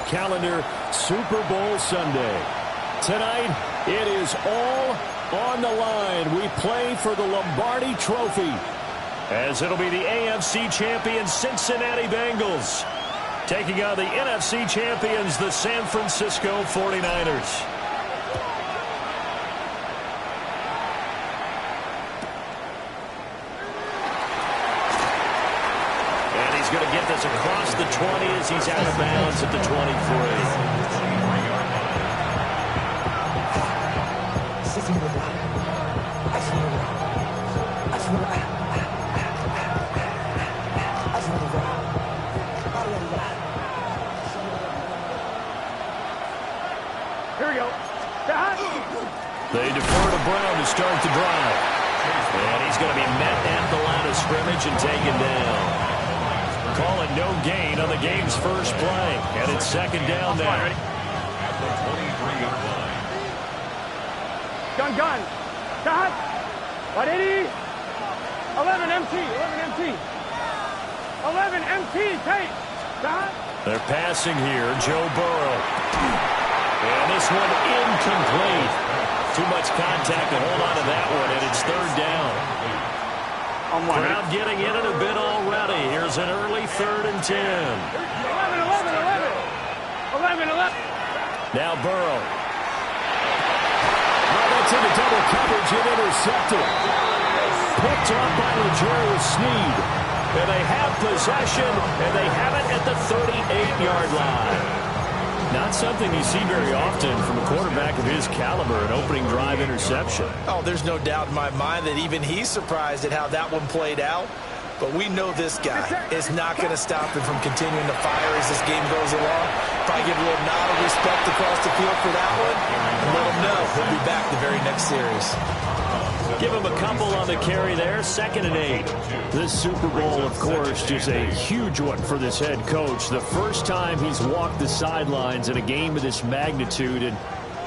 NFL calendar, Super Bowl Sunday. Tonight, it is all on the line. We play for the Lombardi Trophy, as it'll be the AFC champions Cincinnati Bengals taking on the NFC champions, the San Francisco 49ers. And he's going to get this across the 20 as he's out of bounds at the 23. They defer to Brown to start the drive. And he's going to be met at the line of scrimmage and taken down. Calling no gain on the game's first play. And it's second down now. Gun. Cut. 180. 11 MT. 11 MT. Take. Cut. They're passing here. Joe Burrow. And this one incomplete. Too much contact to hold on to that one, and it's third down. Crowd getting in it a bit already. Here's an early 3rd and 10. 11. Now Burrow. Well, that's into double coverage and intercepted. Picked up by L'Jarius Sneed. And they have possession, and they have it at the 38-yard line. Not something you see very often from a quarterback of his caliber, an opening drive interception. Oh, there's no doubt in my mind that even he's surprised at how that one played out. But we know this guy is not going to stop him from continuing to fire as this game goes along. Probably give a little nod of respect across the field for that one, and let him know he'll be back the very next series. Give him a couple on the carry there. 2nd and 8. This Super Bowl, of course, just a huge one for this head coach. The first time he's walked the sidelines in a game of this magnitude. And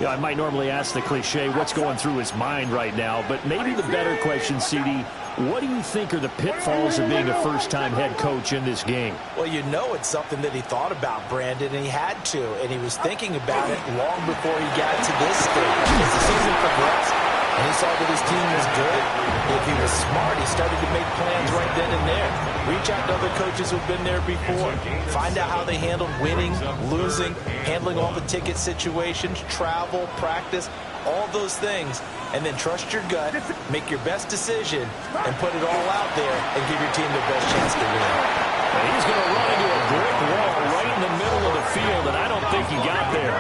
you know, I might normally ask the cliche, what's going through his mind right now? But maybe the better question, CD, what do you think are the pitfalls of being a first-time head coach in this game? Well, you know it's something that he thought about, Brandon, and he had to. And he was thinking about it long before he got to this stage. As the season progressed, and he saw that his team was good, if he was smart, he started to make plans right then and there. Reach out to other coaches who've been there before. Find out how they handled winning, losing, handling all the ticket situations, travel, practice, all those things. And then trust your gut, make your best decision, and put it all out there and give your team the best chance to win. And he's going to run into a brick wall right in the middle of the field, and I don't think he got there.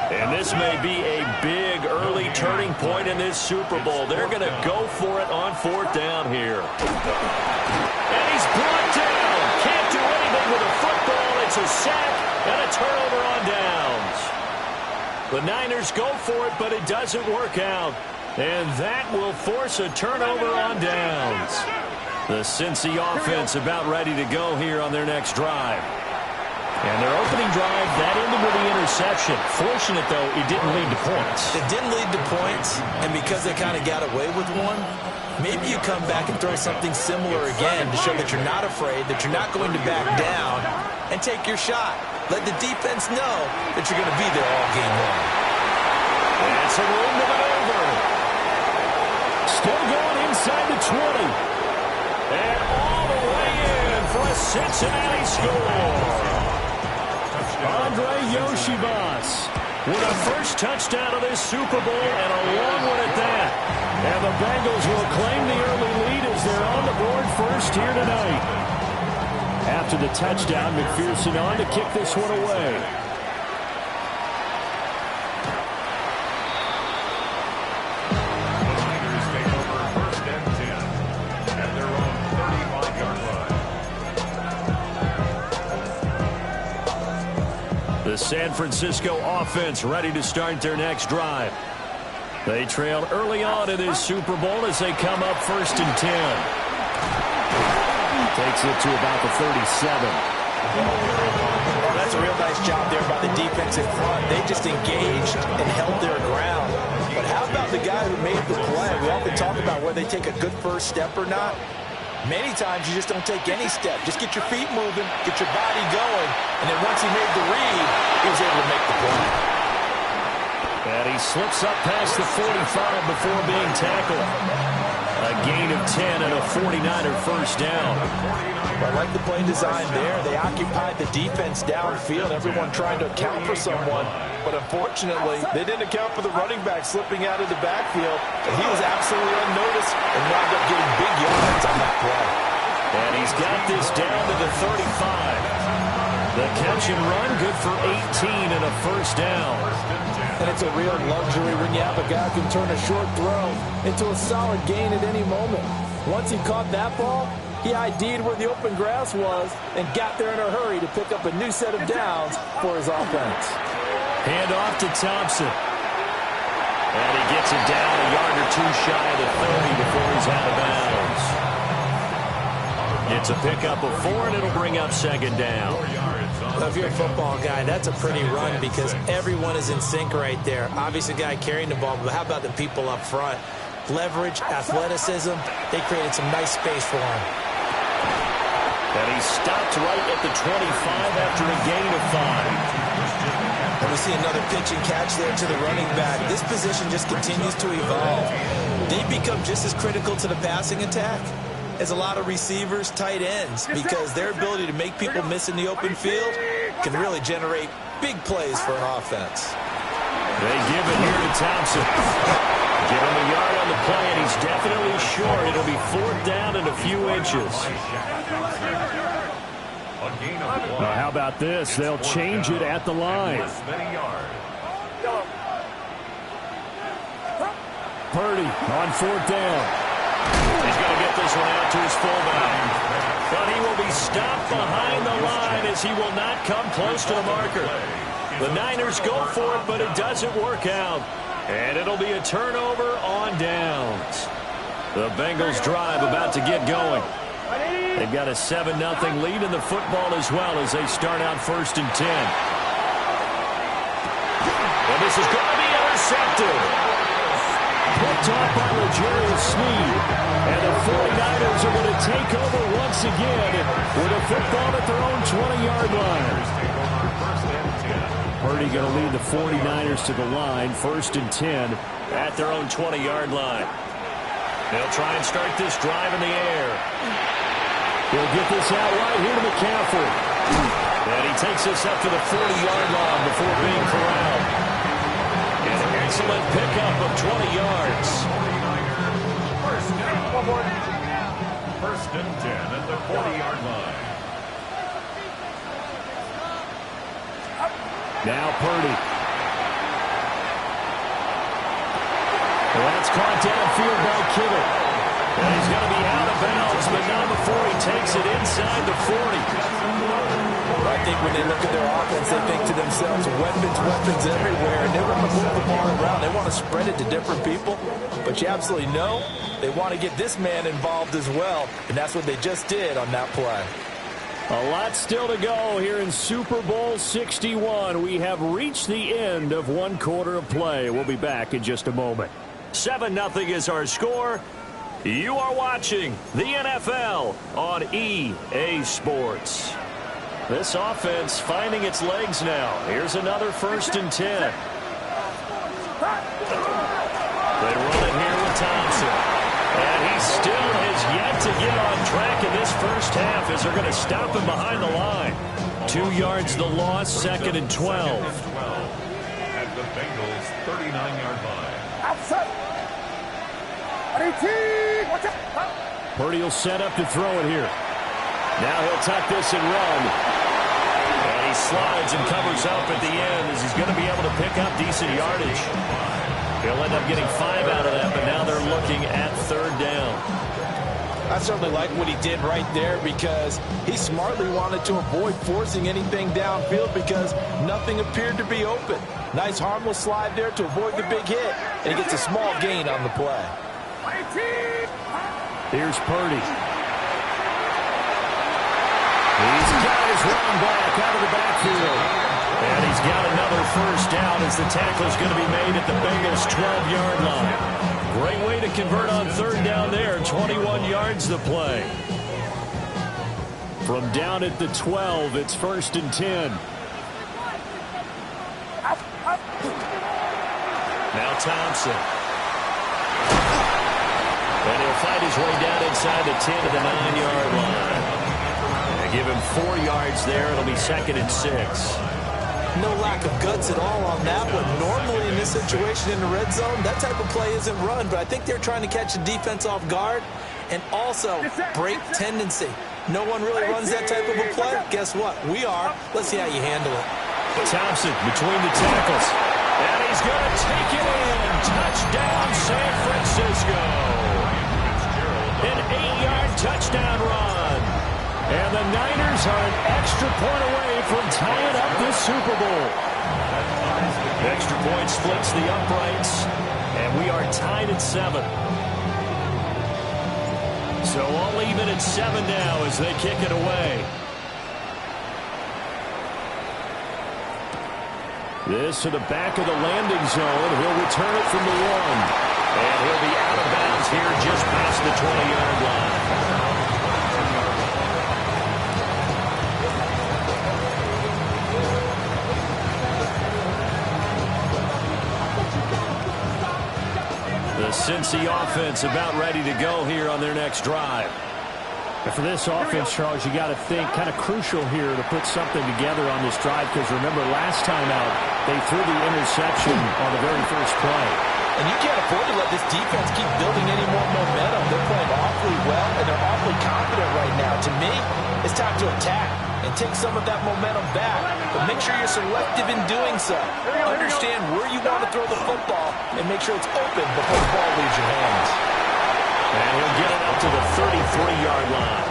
And this may be a big early turning point in this Super Bowl. They're going to go for it on 4th down here. And he's brought down. Can't do anything with a football. It's a sack and a turnover on downs. The Niners go for it, but it doesn't work out. And that will force a turnover on downs. The Cincy offense about ready to go here on their next drive. And their opening drive, that ended with the interception. Fortunate, though, it didn't lead to points. It didn't lead to points, and because they kind of got away with one, maybe you come back and throw something similar again to show that you're not afraid, that you're not going to back down, and take your shot. Let the defense know that you're going to be there all game long. And some room to maneuver. Still going inside the 20. And all the way in for a Cincinnati score. Andre Yoshibas with a first touchdown of this Super Bowl, and a long one at that. And the Bengals will claim the early lead as they're on the board first here tonight. After the touchdown, McPherson on to kick this one away. The San Francisco offense ready to start their next drive. They trailed early on in this Super Bowl as they come up 1st and 10. Takes it to about the 37. Well, that's a real nice job there by the defense in front. They just engaged and held their ground. But how about the guy who made the play? We often talk about whether they take a good first step or not. Many times you just don't take any step. Just get your feet moving, get your body going, and then once he made the read, he was And he slips up past the 45 before being tackled. A gain of 10 and a 49er first down. I like the play design there. They occupied the defense downfield, everyone trying to account for someone. But unfortunately, they didn't account for the running back slipping out of the backfield. And he was absolutely unnoticed and wound up getting big yards on that play. And he's got this down to the 35. The catch and run, good for 18 and a first down. And it's a real luxury when you have a guy who can turn a short throw into a solid gain at any moment. Once he caught that ball, he ID'd where the open grass was and got there in a hurry to pick up a new set of downs for his offense. Hand off to Thompson. And he gets it down a yard or two shy of the 30 before he's out of bounds. It's a pickup of 4, and it'll bring up second down. If you're a football guy, that's a pretty run because everyone is in sync right there. Obviously, the guy carrying the ball, but how about the people up front? Leverage, athleticism, they created some nice space for him. And he stopped right at the 25 after a gain of 5. And we see another pitch and catch there to the running back. This position just continues to evolve. They become just as critical to the passing attack as a lot of receivers, tight ends, because their ability to make people miss in the open field can really generate big plays for an offense. They give it here to Thompson. Give him a yard on the play, and he's definitely short. It'll be 4th down and a few inches. How about this? They'll change it at the line. Purdy on 4th down. He's going to get this one out to his fullback. But he will be stopped behind the line as he will not come close to the marker. The Niners go for it, but it doesn't work out. And it'll be a turnover on downs. The Bengals drive about to get going. They've got a 7-0 lead in the football as well as they start out 1st and 10. And this is going to be intercepted. Picked off by L'Jarius Sneed. And the 49ers are going to take over once again with a football at their own 20-yard line. Purdy going to lead the 49ers to the line, 1st and 10 at their own 20-yard line. They'll try and start this drive in the air. He'll get this out right here to McCaffrey. And he takes this up to the 40-yard line before being corralled. An excellent pickup of 20 yards. First and 10 at the 40-yard line. Now Purdy. Well, that's caught downfield by Kittle. And he's going to be out of bounds, but not before he takes it inside the 40. I think when they look at their offense, they think to themselves, weapons everywhere, and they want to move the ball around. They want to spread it to different people, but you absolutely know they want to get this man involved as well, and that's what they just did on that play. A lot still to go here in Super Bowl 61. We have reached the end of 1 quarter of play. We'll be back in just a moment. 7-0 is our score. You are watching the NFL on EA Sports. This offense finding its legs now. Here's another 1st and 10. They run it here with Thompson. And he still has yet to get on track in this first half as they're going to stop him behind the line. 2 yards the loss, 2nd and 12. At the Bengals' 39-yard line. Outside. Purdy will set up to throw it here. Now he'll tuck this and run. And he slides and covers up at the end as he's going to be able to pick up decent yardage. He'll end up getting 5 out of that, but now they're looking at 3rd down. I certainly like what he did right there because he smartly wanted to avoid forcing anything downfield because nothing appeared to be open. Nice harmless slide there to avoid the big hit, and he gets a small gain on the play. Here's Purdy. He's got his running back out of the backfield. And he's got another first down as the tackle's going to be made at the Bengals' 12-yard line. Great way to convert on 3rd down there. 21 yards the play. From down at the 12, it's 1st and 10. Now Thompson. And he'll fight his way down inside the 10 to the 9-yard line. They give him 4 yards there. It'll be 2nd and 6. No lack of guts at all on that one. Normally in this situation in the red zone, that type of play isn't run, but I think they're trying to catch the defense off guard and also break tendency. No one really runs that type of a play. Guess what? We are. Let's see how you handle it. Thompson between the tackles. And he's going to take it in. Touchdown, San Francisco. An 8-yard touchdown run. And the Niners are an extra point away from tying up this Super Bowl. Extra point splits the uprights, and we are tied at 7. So all even at 7 now as they kick it away. This to the back of the landing zone. He'll return it from the 1. And he'll be out of bounds here just past the 20-yard line. The Cincy offense about ready to go here on their next drive. And for this offense, Charles, you got to think kind of crucial here to put something together on this drive, because remember last time out they threw the interception on the very first play. And you can't afford to let this defense keep building any more momentum. They're playing awfully well, and they're awfully confident right now. To me, it's time to attack and take some of that momentum back. But make sure you're selective in doing so. Understand where you want to throw the football and make sure it's open before the ball leaves your hands. And he'll get it up to the 33-yard line.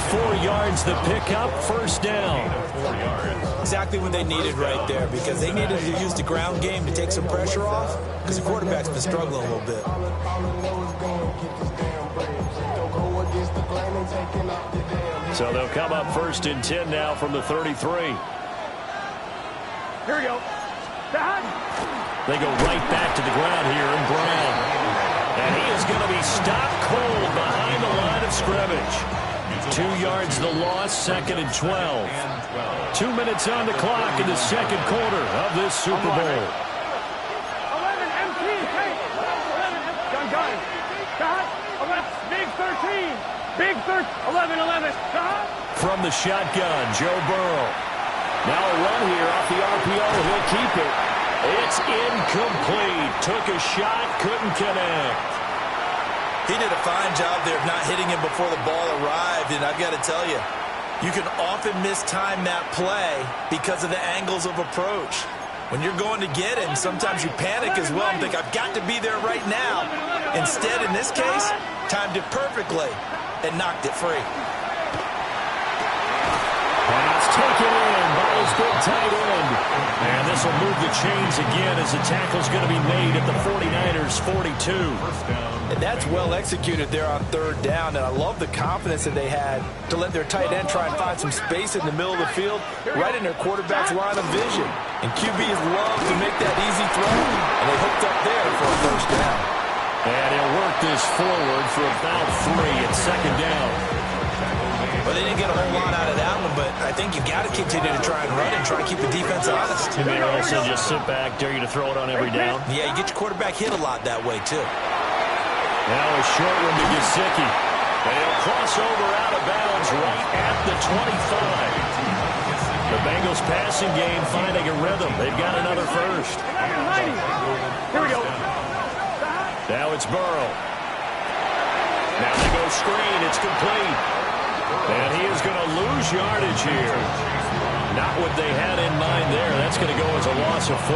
4 yards the pickup, first down. Exactly what they needed right there, because they needed to use the ground game to take some pressure off, because the quarterback's been struggling a little bit. So they'll come up 1st and 10 now from the 33. Here we go. They go right back to the ground here in Brown. And he is going to be stopped cold behind the line of scrimmage. 2 yards the loss, 2nd and 12. 2 minutes on the clock in the second quarter of this Super Bowl. 11 MT, hey. 11, gun. Got 11, big 13. Big 13, 11. Got. From the shotgun, Joe Burrow. Now a run here off the RPO. He'll keep it. It's incomplete. Took a shot, couldn't connect. He did a fine job there of not hitting him before the ball arrived, and I've got to tell you, you can often mistime that play because of the angles of approach. When you're going to get him, sometimes you panic as well and think, I've got to be there right now. Instead, in this case, timed it perfectly and knocked it free. And it's taken in by his big tight end. And this will move the chains again as the tackle's going to be made at the 49ers' 42. And that's well executed there on 3rd down. And I love the confidence that they had to let their tight end try and find some space in the middle of the field, right in their quarterback's line of vision. And QBs love to make that easy throw, and they hooked up there for a 1st down. And he'll work this forward for about 3 at 2nd down. Well, they didn't get a whole lot out of that one, but I think you've got to continue to try and run and try and keep the defense honest. You may also just sit back, dare you to throw it on every down. Yeah, you get your quarterback hit a lot that way, too. Now a short one to Gesicki. And he'll cross over out of bounds right at the 25. The Bengals passing game finding a rhythm. They've got another first. Here we go. Now it's Burrow. Now they go screen. It's complete. And he is going to lose yardage here. Not what they had in mind there. That's going to go as a loss of 4.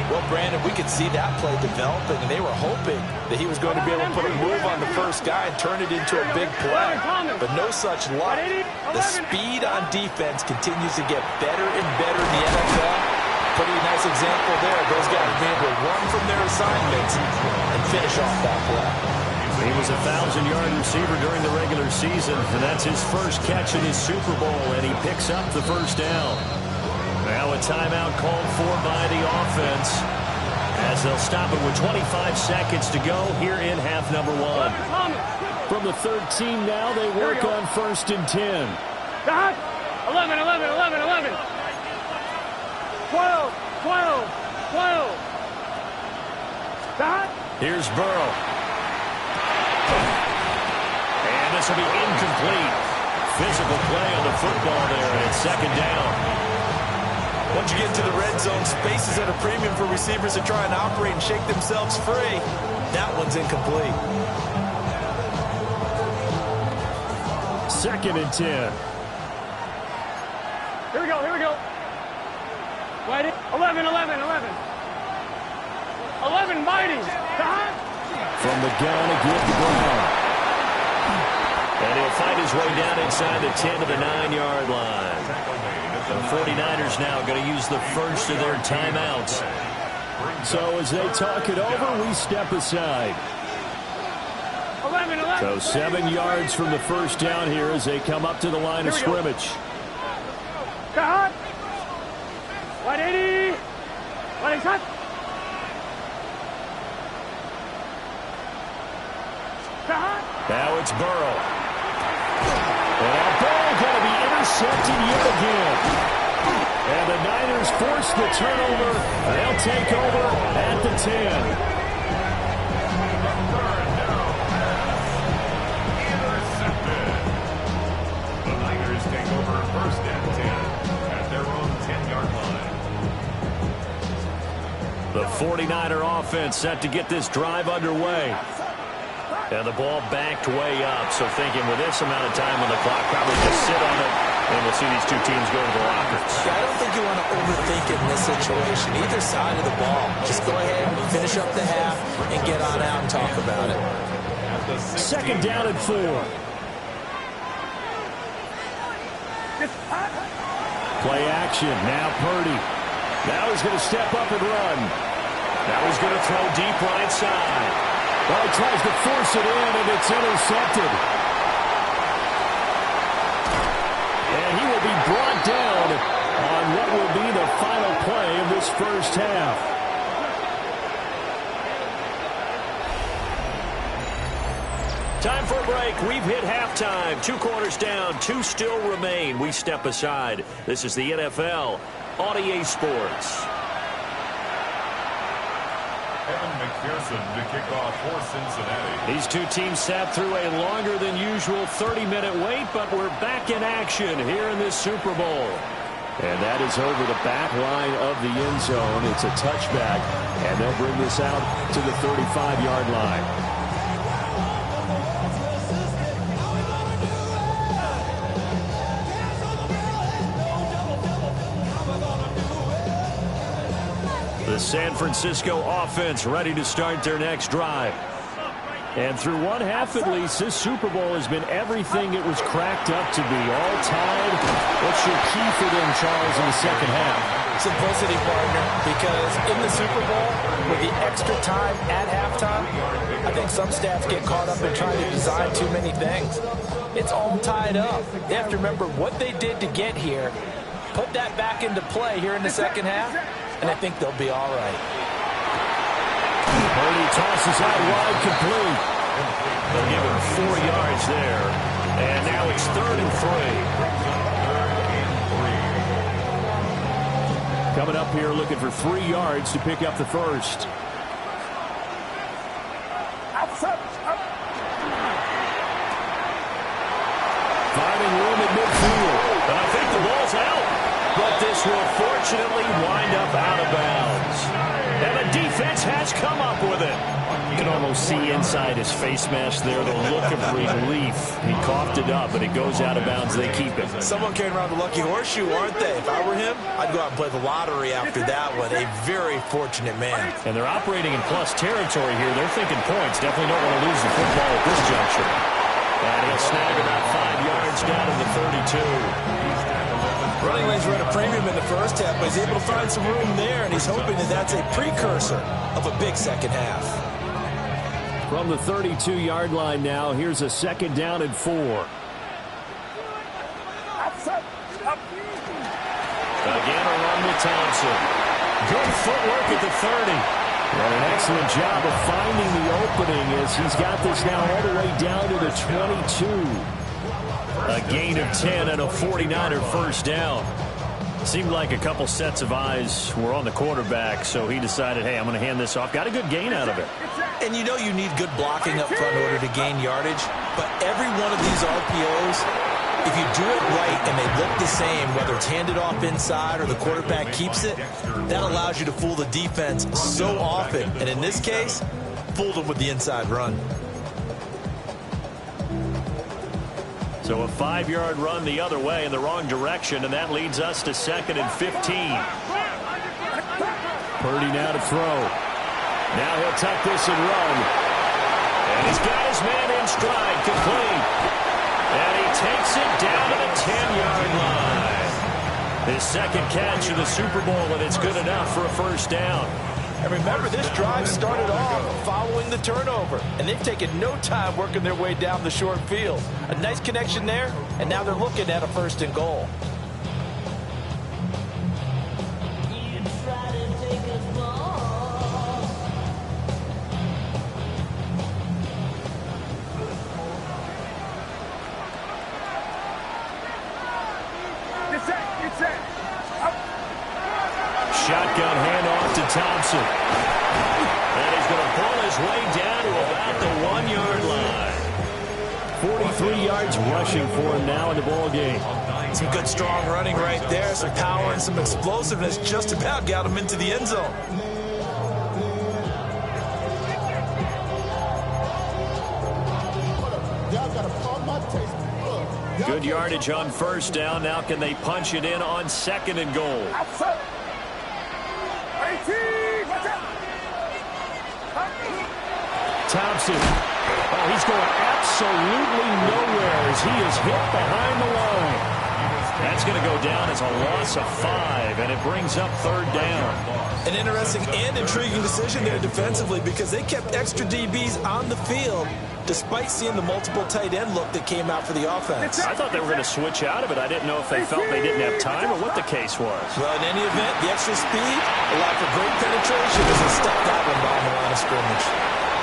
Well, Brandon, we could see that play developing, and they were hoping that he was going to be able to put a move on the first guy and turn it into a big play. But no such luck. The speed on defense continues to get better and better in the NFL. Pretty nice example there. Those guys being able to run from their assignments and finish off that play. He was a 1,000-yard receiver during the regular season, and that's his first catch in his Super Bowl, and he picks up the first down. Now a timeout called for by the offense as they'll stop it with 25 seconds to go here in half number 1. From the 13 now, they work on 1st and 10. 11. 12. Here's Burrow. And this will be incomplete. Physical play on the football there, and it's second down. Once you get into the red zone, space is at a premium for receivers to try and operate and shake themselves free. That one's incomplete. Second and 10. Here we go, here we go. Right in. 11, 11, 11. 11 mighty. From the gun to give to Brown. And he'll find his way down inside the 10 to the 9-yard line. The 49ers now going to use the first of their timeouts. So as they talk it over, we step aside. 11, 11. So 7 yards from the first down here as they come up to the line of scrimmage. Cut. 180. 180 cut. Now it's Burrow. And that ball going to be intercepted yet again. And the Niners force the turnover. They'll take over at the 10. Intercepted. The Niners take over first and 10 at their own 10-yard line. The 49er offense set to get this drive underway. And the ball backed way up, so thinking with this amount of time on the clock, probably just sit on it, and we'll see these two teams go to the lockers. I don't think you want to overthink it in this situation. Either side of the ball. Just go ahead and finish up the half and get on out and talk about it. Second down and 4. Play action. Now Purdy. Now he's going to step up and run. Now he's going to throw deep right side. Well, he tries to force it in, and it's intercepted. And he will be brought down on what will be the final play of this first half. Time for a break. We've hit halftime. 2 quarters down. 2 still remain. We step aside. This is the NFL on EA Sports. Evan McPherson to kick off for Cincinnati. These two teams sat through a longer than usual 30-minute wait, but we're back in action here in this Super Bowl. And that is over the back line of the end zone. It's a touchback, and they'll bring this out to the 35-yard line. The San Francisco offense ready to start their next drive. And through one half at least, this Super Bowl has been everything it was cracked up to be. All tied. What's your key for them, Charles, in the second half? Simplicity, partner, because in the Super Bowl, with the extra time at halftime, I think some staffs get caught up in trying to design too many things. It's all tied up. They have to remember what they did to get here, put that back into play here in the second half, and I think they'll be all right. Purdy tosses out wide, complete. They'll give him 4 yards there. And now it's 3rd and 3. Coming up here looking for 3 yards to pick up the first. Finding room at midfield. And I think the ball's out. But this will fortunately wind up out of bounds. And the defense has come up with it. You can almost see inside his face mask there the look of relief. He coughed it up, but it goes out of bounds. They keep it. Someone carrying around the lucky horseshoe, aren't they? If I were him, I'd go out and play the lottery after that one. A very fortunate man. And they're operating in plus territory here. They're thinking points. Definitely don't want to lose the football at this juncture. And he'll snag about 5 yards down to the 32. Running lanes were at a premium in the first half, but he's able to find some room there, and he's hoping that that's a precursor of a big second half. From the 32-yard line now, here's a second down and 4. Again, a run with Thompson. Good footwork at the 30. And an excellent job of finding the opening as he's got this now all the way down to the 22. A gain of 10 and a 49er first down. Seemed like a couple sets of eyes were on the quarterback, so he decided, hey, I'm going to hand this off. Got a good gain out of it. And you know you need good blocking up front in order to gain yardage, but every one of these RPOs, if you do it right and they look the same, whether it's handed off inside or the quarterback keeps it, that allows you to fool the defense so often. And in this case, fooled them with the inside run. So a 5-yard run the other way in the wrong direction, and that leads us to 2nd and 15. Purdy now to throw. Now he'll tuck this and run. And he's got his man in stride, complete. And he takes it down to the 10-yard line. His second catch of the Super Bowl, and it's good enough for a first down. And remember, this drive started off following the turnover, and they've taken no time working their way down the short field. A nice connection there, and now they're looking at a 1st and goal. Shotgun handoff to Thompson. And he's going to pull his way down to about the 1-yard line. 43 yards rushing for him now in the ball game. Some good strong running right there, some power and some explosiveness just about got him into the end zone. Good yardage on 1st down. Now can they punch it in on 2nd and goal? Thompson. Oh, he's going absolutely nowhere as he is hit behind the line. That's going to go down as a loss of 5, and it brings up 3rd down. An interesting and intriguing decision there defensively because they kept extra DBs on the field despite seeing the multiple tight end look that came out for the offense. I thought they were going to switch out of it. I didn't know if they felt they didn't have time or what the case was. Well, in any event, the extra speed allowed for great penetration as they stepped that one behind the line of scrimmage.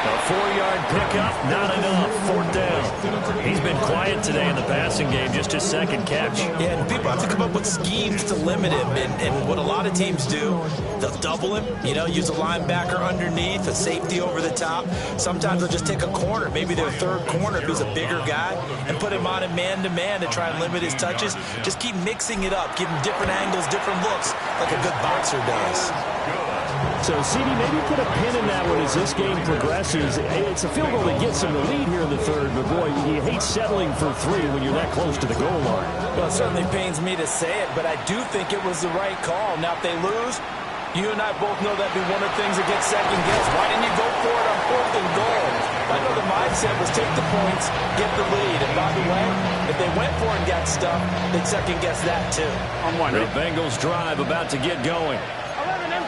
A 4-yard pickup, not enough. 4th down. He's been quiet today in the passing game, just his 2nd catch. Yeah, and people have to come up with schemes to limit him. And what a lot of teams do, they'll double him, use a linebacker underneath, a safety over the top. Sometimes they'll just take a corner, maybe their 3rd corner if he's a bigger guy, and put him on a man-to-man to try and limit his touches. Just keep mixing it up, give him different angles, different looks, like a good boxer does. So, CD, maybe put a pin in that one as this game progresses. It's a field goal that gets them the lead here in the 3rd, but boy, you hate settling for 3 when you're that close to the goal line. Well, it certainly pains me to say it, but I do think it was the right call. Now, if they lose, you and I both know that'd be one of the things that gets second guessed. Why didn't you go for it on 4th and goal? I know the mindset was take the points, get the lead. And by the way, if they went for it and got stuff, they'd second guess that too. The Bengals drive about to get going.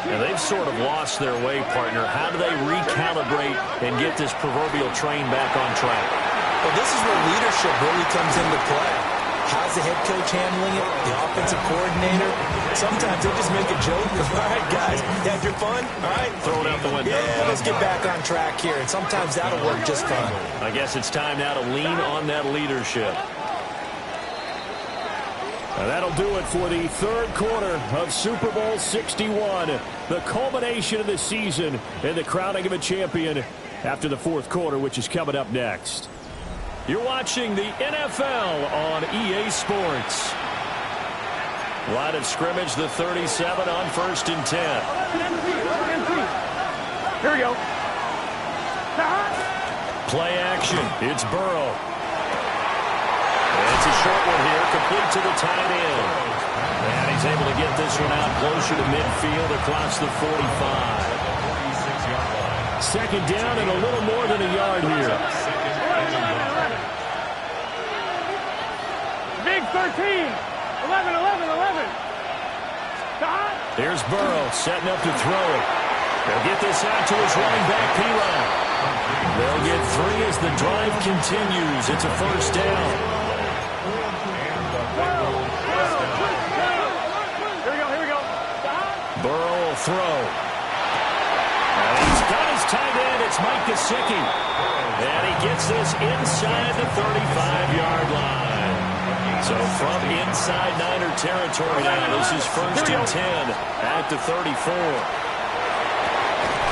And they've sort of lost their way, partner. How do they recalibrate and get this proverbial train back on track? Well, this is where leadership really comes into play. How's the head coach handling it? The offensive coordinator? Sometimes they just make a joke. All right, guys, you had your fun? All right. Throw it out the window. Yeah, let's get back on track here. And sometimes that'll work just fine. I guess it's time now to lean on that leadership. And that'll do it for the 3rd quarter of Super Bowl 61. The culmination of the season and the crowning of a champion after the 4th quarter, which is coming up next. You're watching the NFL on EA Sports. Line of scrimmage, the 37 on 1st and 10. Here we go. Play action. It's Burrow. It's a short one here, complete to the tight end. And he's able to get this one out closer to midfield across the 45. 2nd down and a little more than a yard here. Big 13. 11, 11, 11. Here's Burrow setting up to throw it. They'll get this out to his running back, P-Ryan. They'll get 3 as the drive continues. It's a 1st down. Burrow will throw. And he's got his tight end. It's Mike Gesicki. And he gets this inside the 35-yard line. So from inside Niner territory now, this is 1st and 10 at the 34.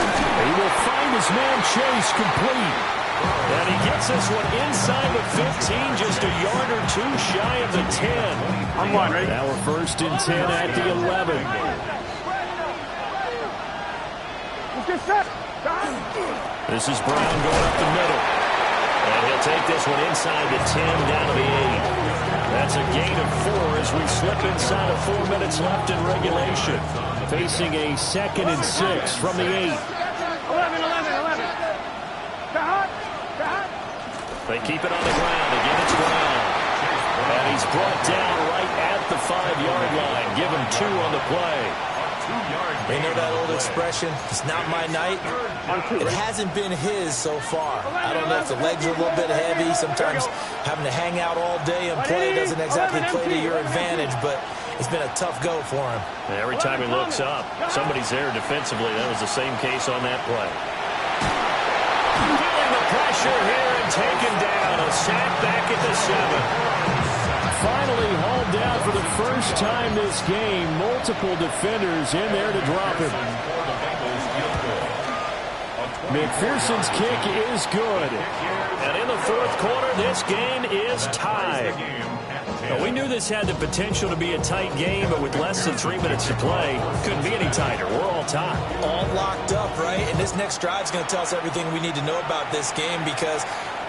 He will find his man Chase complete. And he gets this one inside the 15, just a yard or two shy of the 10. I'm one, ready? Now we're 1st and 10 at the 11. Let's get set. This is Brown going up the middle. And he'll take this one inside the 10, down to the 8. That's a gain of 4 as we slip inside of 4 minutes left in regulation. Facing a 2nd and 6 from the 8. 11. They keep it on the ground. Again, it's Brown. And he's brought down right at the 5-yard line. Give him 2 on the play. You know that old expression, it's not my night? It hasn't been his so far. I don't know if the legs are a little bit heavy. Sometimes having to hang out all day and play doesn't exactly play to your advantage, but it's been a tough go for him. Every time he looks up, somebody's there defensively. That was the same case on that play. Feeling the pressure here and taken down. A sack back at the 7. Finally hauled down for the first time this game. Multiple defenders in there to drop him. McPherson's kick is good. And in the 4th quarter, this game is tied. Now, we knew this had the potential to be a tight game, but with less than 3 minutes to play, couldn't be any tighter. We're all tied. All locked up, right? And this next drive is going to tell us everything we need to know about this game because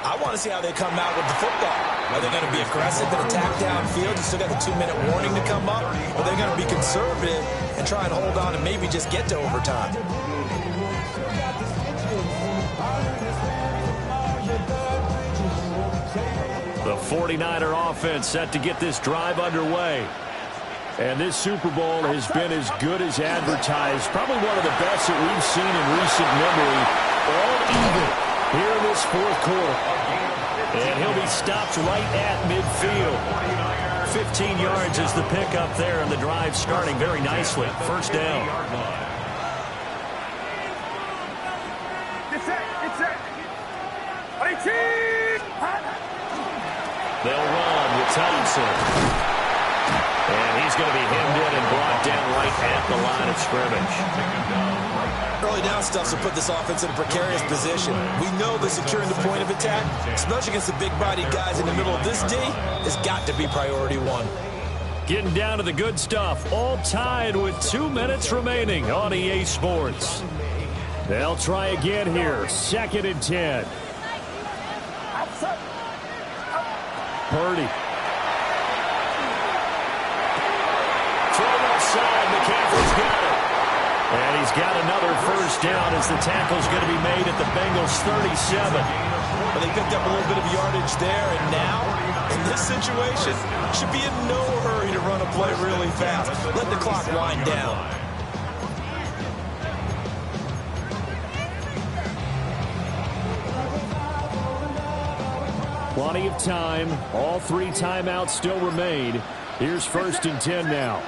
I want to see how they come out with the football. Are they going to be aggressive and attack downfield? You still got the 2-minute warning to come up? Or are they going to be conservative and try and hold on and maybe just get to overtime? The 49er offense set to get this drive underway. And this Super Bowl has been as good as advertised. Probably one of the best that we've seen in recent memory. All even here in this 4th quarter. And he'll be stopped right at midfield. 15 yards is the pickup there, and the drive starting very nicely. 1st down. Get set. They'll run with Thompson. And he's going to be hemmed in and brought down right at the line of scrimmage. Early down stuff will put this offense in a precarious position. We know that securing the point of attack, especially against the big-bodied guys in the middle of this D, has got to be priority 1. Getting down to the good stuff. All tied with 2 minutes remaining on EA Sports. They'll try again here. 2nd and 10. Purdy. Thrown outside. McCaffrey's got it. And he's got another 1st down as the tackle's going to be made at the Bengals 37. Well, they picked up a little bit of yardage there, and now, in this situation, should be in no hurry to run a play really fast. Let the clock wind down. Plenty of time. All 3 timeouts still remain. Here's 1st and 10 now.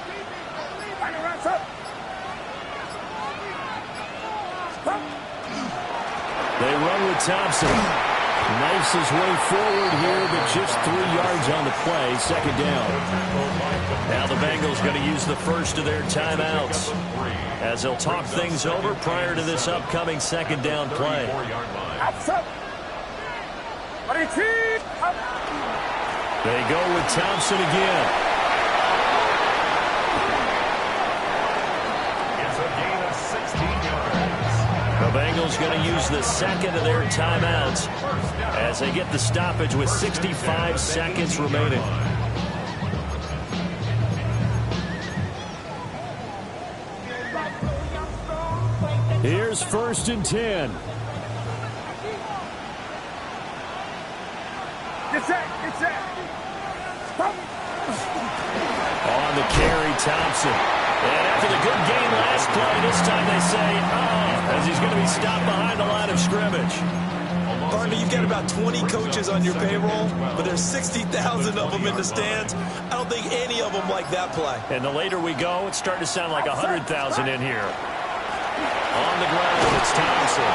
They run with Thompson. Knifes his way forward here, but just 3 yards on the play. 2nd down. Now the Bengals going to use the first of their timeouts as they'll talk things over prior to this upcoming 2nd down play. They go with Thompson again. It's a gain of 16 yards. The Bengals going to use the 2nd of their timeouts as they get the stoppage with 65 seconds remaining. Here's 1st and 10. Get set. On the carry, Thompson. And after the good game last play, this time they say, as he's going to be stopped behind the line of scrimmage. Partner, you've got about 20 coaches on your payroll, but there's 60,000 of them in the stands. I don't think any of them like that play. And the later we go, it's starting to sound like 100,000 in here. On the ground, it's Thompson.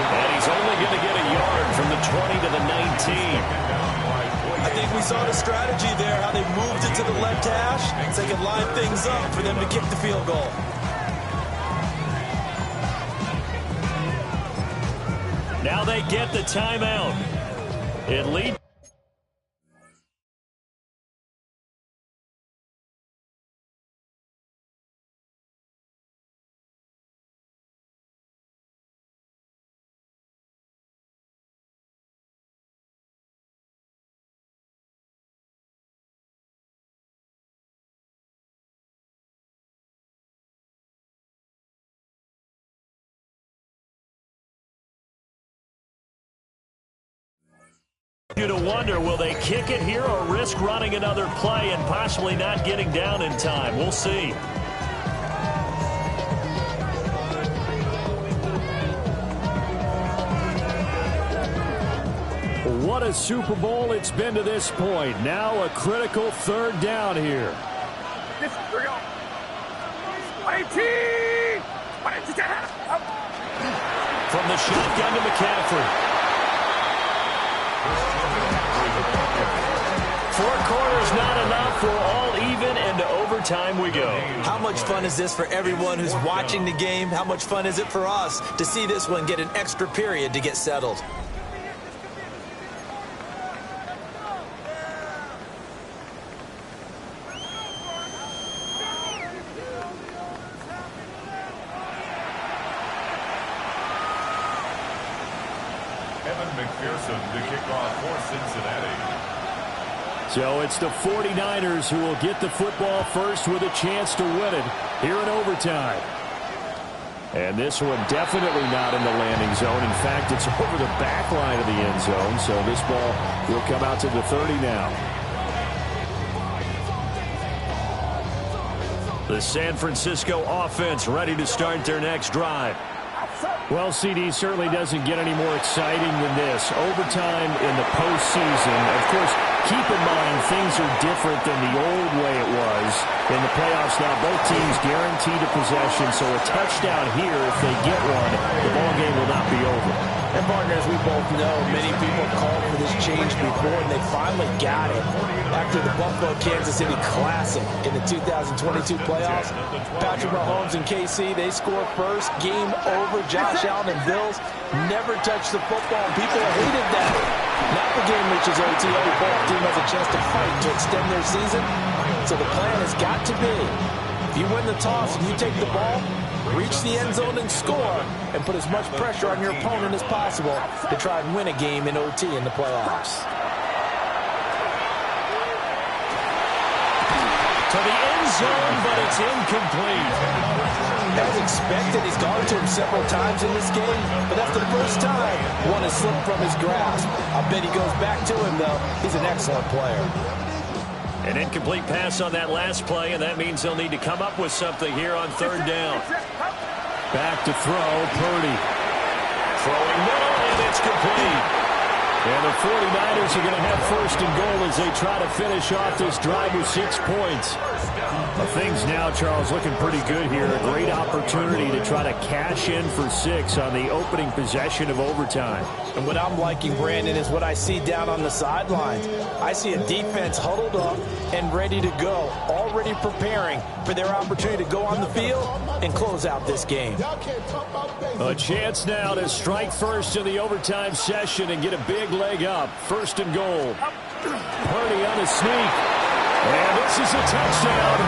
And he's only going to get a yard from the 20 to the 19. I think we saw the strategy there, how they moved it to the left hash so they could line things up for them to kick the field goal. Now they get the timeout. It leads. You to wonder, will they kick it here or risk running another play and possibly not getting down in time? We'll see. What a Super Bowl it's been to this point. Now a critical third down here. From the shotgun to McCaffrey. 4 quarters not enough. We're all even, and to overtime we go. How much fun is this for everyone who's watching the game? How much fun is it for us to see this one get an extra period to get settled? McPherson, the kickoff for Cincinnati. So it's the 49ers who will get the football first with a chance to win it here in overtime. And this one definitely not in the landing zone. In fact, it's over the back line of the end zone. So this ball will come out to the 30 now. The San Francisco offense ready to start their next drive. Well, CD certainly doesn't get any more exciting than this. Overtime in the postseason. Of course, keep in mind things are different than the old way it was in the playoffs. Now both teams guaranteed a possession, so a touchdown here, if they get one, the ball game will not be over. And partner, as we both know, many people called for this change before, and they finally got it after the Buffalo-Kansas City Classic in the 2022 playoffs. Patrick Mahomes and KC, they scored first. Game over. Josh Allen and Bills never touched the football, and people hated that. Now the game reaches OT. Every ball team has a chance to fight to extend their season. So the plan has got to be, if you win the toss and you take the ball, reach the end zone and score, and put as much pressure on your opponent as possible to try and win a game in OT in the playoffs. To the end zone, but it's incomplete. As expected, he's gone to him several times in this game, but that's the first time one has slipped from his grasp. I bet he goes back to him, though. He's an excellent player. An incomplete pass on that last play, and that means they'll need to come up with something here on third down. Back to throw, Purdy. Throwing middle, and it's complete. And the 49ers are going to have first and goal as they try to finish off this drive with 6 points. Things now, Charles, looking pretty good here. A great opportunity to try to cash in for 6 on the opening possession of overtime. And what I'm liking, Brandon, is what I see down on the sidelines. I see a defense huddled up and ready to go, already preparing for their opportunity to go on the field and close out this game. A chance now to strike first in the overtime session and get a big leg up. First and goal. Purdy on a sneak. And this is a touchdown.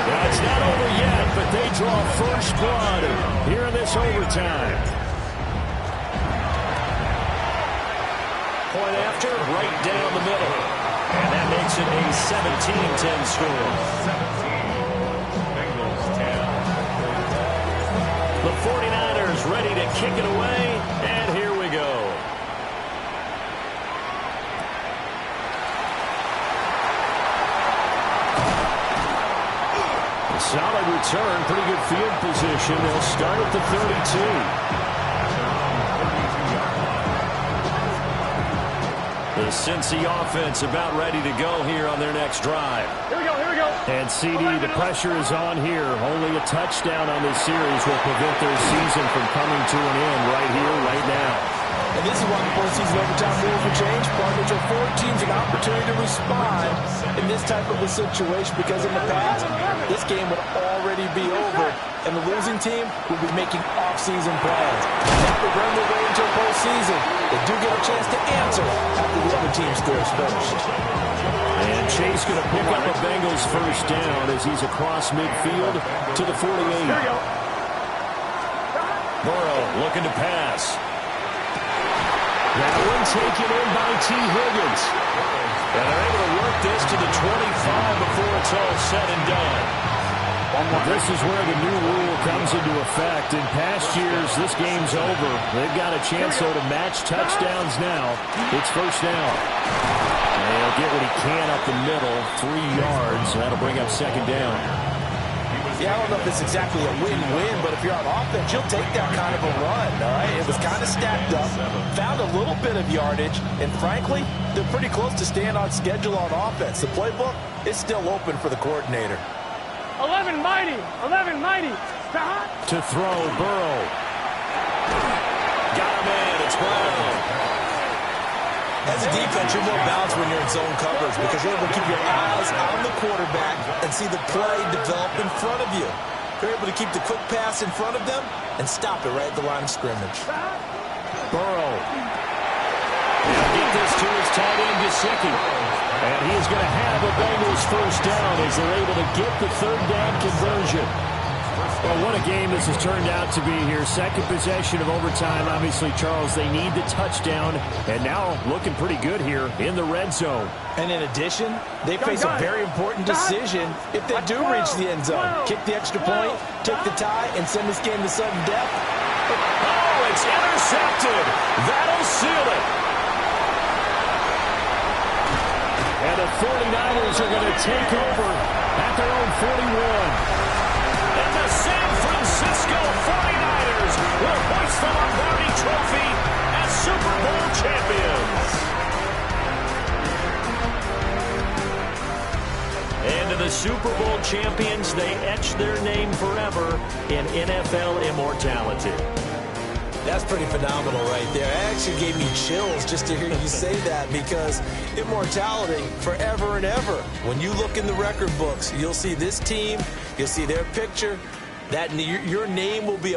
Now, it's not over yet, but they draw first blood here in this overtime. Point after, right down the middle. And that makes it a 17-10 score. 17, Bengals 10. The 49ers ready to kick it away, and here we go. Solid return, pretty good field position. They'll start at the 32. The Cincy offense about ready to go here on their next drive. Here we go, here we go. And CD, the pressure is on here. Only a touchdown on this series will prevent their season from coming to an end right here, right now. And this is why the postseason overtime rules will change. Partners are 4 teams an opportunity to respond in this type of a situation, because in the past, this game would already be over, and the losing team will be making off-season plans. Now they've earned their way into a postseason. They do get a chance to answer after the other team scores first. And Chase going to pick up a Bengals first down as he's across midfield to the 48. Burrow looking to pass. That one taken in by T. Higgins. And they're able to work this to the 25 before it's all said and done. This is where the new rule comes into effect. In past years, this game's over. They've got a chance, though, to match touchdowns now. It's first down. And he'll get what he can up the middle, 3 yards. That'll bring up second down. Yeah, I don't know if it's exactly a win-win, but if you're on offense, you'll take that kind of a run, all right? It was kind of stacked up, found a little bit of yardage, and frankly, they're pretty close to staying on schedule on offense. The playbook is still open for the coordinator. 11 mighty. To throw, Burrow. Got him in. It's Brown. As a defense, you're more balanced when you're in zone coverage because you're able to keep your eyes on the quarterback and see the play develop in front of you. You're able to keep the quick pass in front of them and stop it right at the line of scrimmage. Burrow. He'll get this to his tight end, Gesicki. And he's going to have a Bengals first down as they're able to get the third down conversion. Well, what a game this has turned out to be here. Second possession of overtime. Obviously, Charles, they need the touchdown. And now looking pretty good here in the red zone. And in addition, they face a very important decision if they do reach the end zone. Kick the extra point, take the tie, and send this game to sudden death. Oh, it's intercepted. That'll seal it. And the 49ers are going to take over at their own 41. And the San Francisco 49ers will hoist the Lombardi Trophy as Super Bowl champions. And to the Super Bowl champions, they etch their name forever in NFL immortality. That's pretty phenomenal right there. It actually gave me chills just to hear you say that, because immortality forever and ever. When you look in the record books, you'll see this team, you'll see their picture, that your name will be